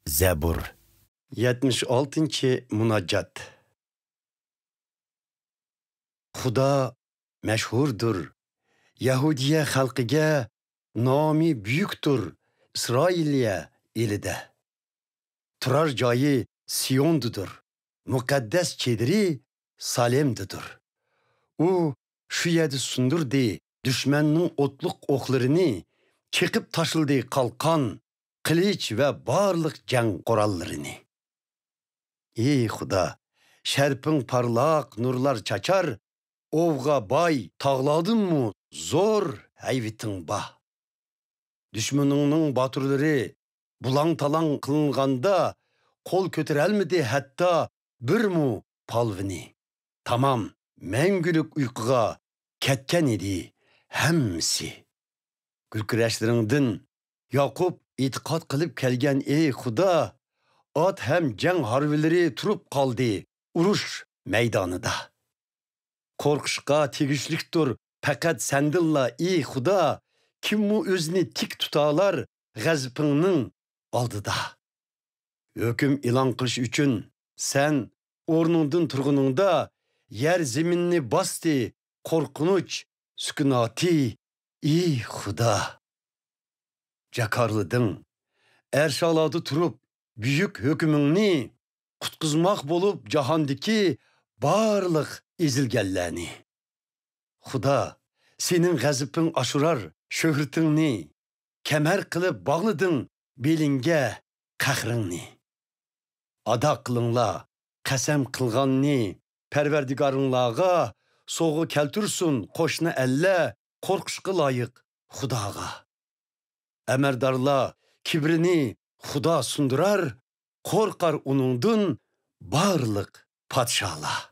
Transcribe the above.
Zebur 76. Munajjat. Xudo mashhurdur. Yahudiya xalqiga nomi buyukdur. İsrailiya elida. Turar joyi Siyondudur. Muqaddas chediri Salemdidir. U shu yerda sundurdi dushmanning o'tliq o'qlarini, chiqib tashildi qalqon, qilich va barliq jang qurollarini. Ey Xudo, sharping parlaq nurlar chachar, ovga boy tog'ladinmi zo'r hayviting ba. Düşmanının batırları bulang talang kılınğanda kol kötürelmedi hatta bir mu palvini. Tamam, mengülük uykuga ketken idi hemmisi. Gülküreşlerinden Yakup itiqat kılıp kelgen ey Xudo, at hem jang harbileri turup kaldı uruş meydanıda. Korkuşqa tegishlikdir fakat sendilla ey Xudo, kim mu özünü tik tutalar g'azabingning oldida. Hüküm ilan qilish uchun sen o'rningdan turguningda yer zaminni bosdi qo'rqinch sukunati ey Xudo. Jakarlading ershalada turib büyük hükmingni qutqizmoq bo'lib jahondagi barliq ezilganlarni. Xudo, senin g'azabing ashurar şöhretingni, kemer qilib bağladın belinge qahringni. Ada qilinglar, qasam qilganni Perverdigarыңlarga soğu keltursun qo'shni alla qo'rqishga loyiq Xudoga. Amardarlar kibrini Xudo sundurar, qo'rqar uningdan barliq podsholar.